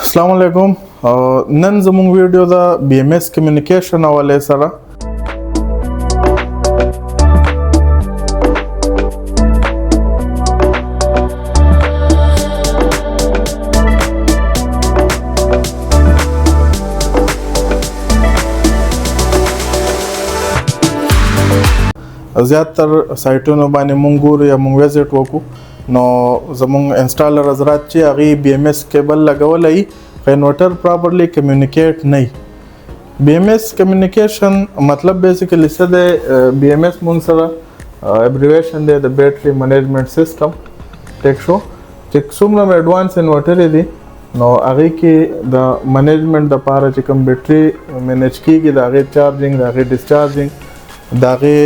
अस्सलाम वालेकुम। नन ज़मूंग वीडियो दा BMS कम्युनिकेशन हवाले सरा ज़्यादातर साइटों बाने मूंग ګورو या मूंग विजिट वकو نو زمونږ انسټالر حضرات چې هغه BMS کیبل لګولای انورټر پراپرلی کمیونیکیټ نه BMS کمیونیکیشن مطلب بیسیکلی څه دی BMS مونږ سره ابریویشن دی د بیټری منیجمنت سیستم ټیک شو چې څومره ایڈوانس انورټر دی نو هغه کې د منیجمنت د پاره چې کوم بیټری مینیج کیږي د هغه چارجینګ د هغه ډیسچارجینګ د هغه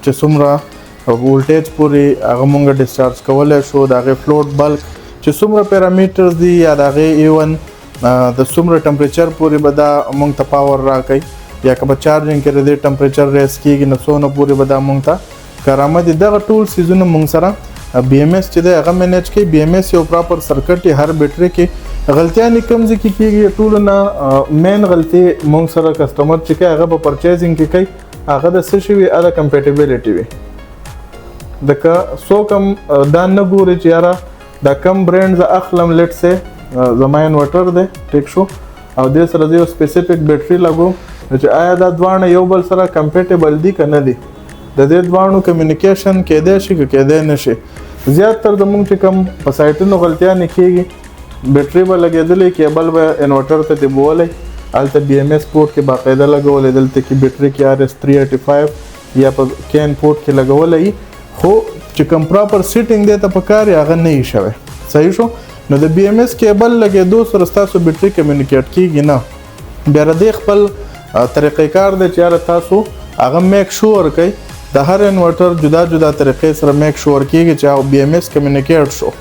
چې څومره وولټیج پورې هغه مونږ ډیسچارج کولای شو د هغه فلوټ بلک چې څومره پیرامیټرز دي یا د هغه ایون د څومره ټمپریچر پورې به دا مونږ ته پاور راکړي یا که به چارجینګ کې د ټمپریچر ریس کیږي نو څونه پورې به دا مونږ ته کارآمد دي دغه ټول سیزونه مونږ سره BMS چې دی هغه مینیج کوي BMS یو پراپر سرکټ هر بیټری کې غلطیاں کم ځکه کیږي ټول نه مین غلطي مونږ سره کسٹمر چې هغه په پرچیزینګ کې کوي هغه د څه شي وي اله کمپیټیبلټي وي دکه سو کم دا نه ګوري چې یاره دا کم برانډ ز اخلم لیټ سه زما انورټر دی ټیک شو او د سره یو سپیسیفیک بیټری لګو چې آیا دا دوانه یو بل سره کمپیټیبل دي کنه دي د دې دوانو کمیونیکیشن کېدای شي کېدای نشي زیاتره د مونږ چې کم په سایټونو غلطیاں نه کیږي بیټری به لګېدلې کیبل به انورټر ته دی بولې الته BMS پورت کې باقاعده لګولې دلته کې بیټری کې RS385 یا په کین پورت کې لګولې خو چې کوم پراپر سیټینګ دی ته پکاري هغه نه یې شوی صحیح شو نو د BMS کیبل لګېدو سره ستاسو بیټری کمیونیکیټ کیږي نه بیا د خپل طریقې کار دی چې یاره تاسو هغه میک شور کوئ د هر انورټر جدا جدا طریقې سره میک شور کیږي چې BMS کمیونیکیټ شو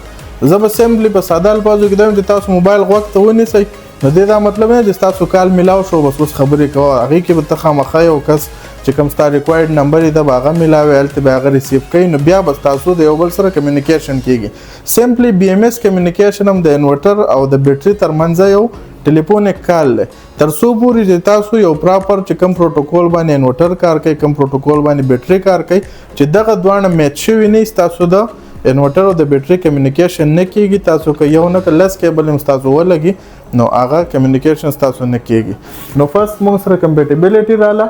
زه به سمپلی په ساده الفاظو کې وایم چې تاسو موبایل غوږ ته ونیسئ نو دې دا مطلب نه چې تاسو کال ملاو شو بس اوس خبرې کوه هغې کې به ته خامخا یو کس چې کوم ستا ریکوایرډ نمبر یې د به هغه ملاوي هلته به هغه ریسیو کوي نو بیا به ستاسو د یو بل سره کمیونیکیشن کیږي سمپلی BMS کمیونیکیشن هم د انورټر او د بیټري ترمنځ یو ټلیفونیک کال دی تر څو پورې چې تاسو یو پراپر چې کوم پروتوکول باندې انورټر کار کوي کوم پروتوکول باندې بیټري کار کوي چې دغه دواړه میچ شوي نه ستاسو د انورټر او د بیټري کمیونیکیشن نه کیږي تاسو که یو نه لس کیبل هم ستاسو ولګي نو هغه کمیونیکیشن ستاسو نه کیږي نو فرست مونږ سره کمپیټیبلټي رااله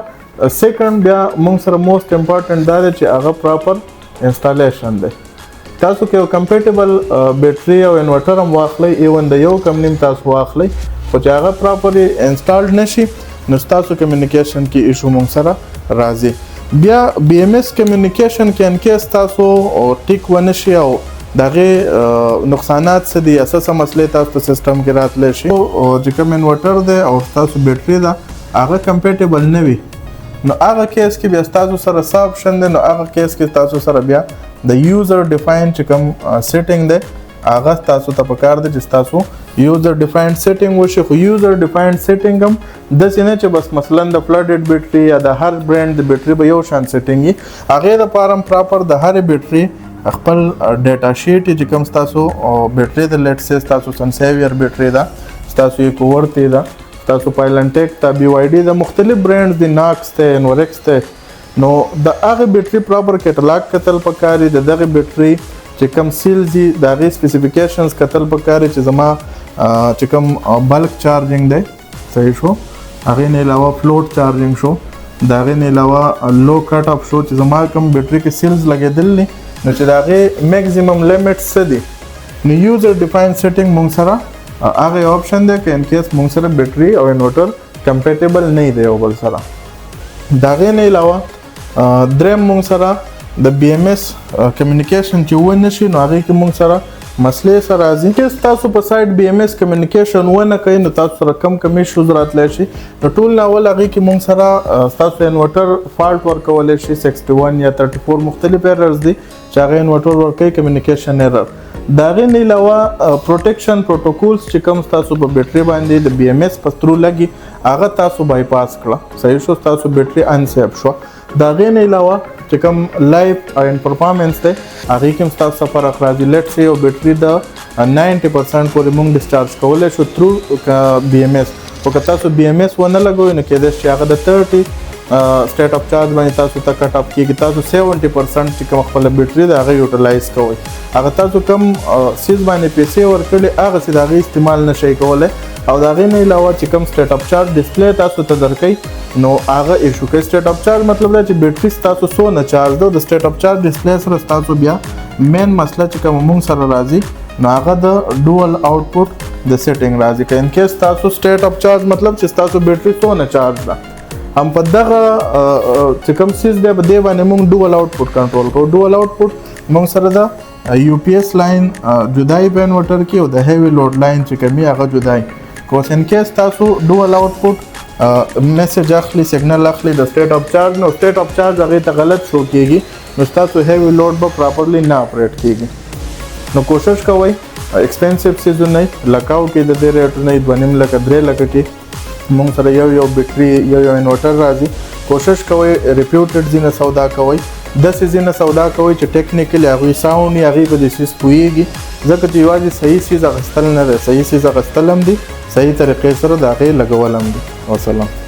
سیکنډ بیا مونږ سره موست امپورټنٹ دا دی چې هغه پراپر انسټالیشن دی تاسو که یو کمپیټیبل بیټري او انورټر هم واخلئ ایون د یو کمپنی تاسو واخلئ خو چې هغه پراپرلی انسټالډ نشي نو ستاسو کمیونیکیشن کې ایشو مونږ سره راځي بیا BMS کمیونیکیشن کې انکیس تاسو ټیک ونشي او دغه نقصانات څه دي اساسه مسلې تاسو په سیستم کې راتلی شي او چې کوم انورټر دی او تاسو بیټري ده هغه کمپیټیبل نه وي نو هغه کیس کې بیا تاسو سره څه اپشن دی نو هغه کیس کې تاسو سره بیا د یوزر ډیفاین چې کوم سیټینګ دی هغه تاسو ته پکار دی چې تاسو یوزر ډیفاینډ سیټینګ وشي خو یوزر ډیفاینډ سیټینګ هم داسې نه چې بس مثلا د فلډډ بیټري یا د هر برانډ د بیټري به یو شان سیټینګ وي هغې دپاره هم پراپر د هرې بیټري خپل ډیټا شیټ چې کوم ستاسو بیټري د لیټ سي ستاسو سنسیویر بیټري ده ستاسو ایکوورتي ده ستاسو پایلنټیک ده BYD د مختلف برانډ دي ناکس ته انورکس ته نو د هغې بیټري پراپر کیټلاګ کتل پکاري د دغې بیټري چې کوم سیلز دي د هغې سپیسیفیکیشنز کتل پکاري چې زما چې کوم بلک چارجینګ دی صحیح شو هغې نه علاوه فلوټ چارجینګ شو د هغې نه علاوه لو کټ اپ شو چې زما کوم بیټري کې سیلز لګېدل دي نو چې د هغې میکزیمم لیمټ څه دي نو یوزر ډیفاین سیټینګ مونږ سره هغه یو اپشن دی که انکیس مونږ سره بیټري او انورټر کمپیټیبل نه دی یو بل سره د هغې نه علاوه دریم مونږ سره د BMS کمیونیکیشن چې ونه شي نو هغې کې مونږ سره مسلې سره راځي چې تاسو په سایت BMS کمیونیکیشن ونه کوي نو تاسو سره کم ایشوز راتلی شي نو ټول نه اول هغې کې مونږ سره ستاسو انورټر فالټ ورکولی شي 61 یا 34 مختلف ایررز دي چې هغه انورټر ورکوي کمیونیکیشن ایرر د هغې نه علاوه پروټیکشن پروټوکولز چې کوم ستاسو په بیټري باندې د BMS په تھرو لګي هغه تاسو بایپاس کړه صحیح شو ستاسو بیټري انسیف شو د هغې نه علاوه چې کوم لایف ان پرفارمنس دی هغې کې هم ستاسو فرق راځي. لیټ سي یو بیټري د 90% پورې موږ ډسچارج کولی شو تھرو BMS. خو که تاسو BMS ونه لګوئ نو کېدای شي هغه د 30 سټیټ اف چارج باندې تاسو ته کټ اپ کېږي. تاسو 70% چې کوم خپله بیټري د هغه یوټیلایز کوئ. هغه تاسو کوم سیز باندې پیسې ورکړي هغه سې د هغې استعمال نشئ کولی. او د هغې نه علاوه چې کوم سټیټ اف چارج ډسپلی تاسو ته درکوي نو هغه ایشو کوي. سټیټ اف چارج مطلب دا چې بیټري ستاسو څونه چارج ده. د سټیټ اف چارج ډسپلی سره ستاسو بیا مین مسله چې کوم موږ سره راځي نو هغه د ډوول آوټپوټ د سیټینګ راځي. که انکیس تاسو سټیټ اف چارج مطلب چې ستاسو بیټري څونه چارج ده هم په دغه چې کوم سیز دی په دې باندې موږ ډوول آوټپوټ کنټرول کوو. ډوول آوټپوټ موږ سره د UPS لاین جدای په انورټر کې او د هیوي لوډ لاین چې کومي هغه جدای. کوس ان کیس تاسو ډوول آوټپوټ میسج اخلي سیګنل اخلي د سټیټ اف چارج نو سټیټ اف چارج هغې ته غلط شو کېږي نو ستاسو هیوي لوډ به پراپرلی نه اپریټ کېږي. نو کوشش کوئ ایکسپینسیو سیزونه لکاو کې د دې ریټونه 2.5 لکه 3 لکه کې مونږ سره یو بیټري یو انورټر راځي. کوشش کوئ ریپیوټډ ځینه سودا کوئ داسې ځینه سودا کوئ چې ټیکنیکلی هغوی ساوند وي هغې به د سیز پوهېږي. ځکه چې یوازې صحیح سیز اخیستل نه دی صحیح سیز اخیستل هم دي صحیح طریقې سره د هغې لګول هم دي. وسلام.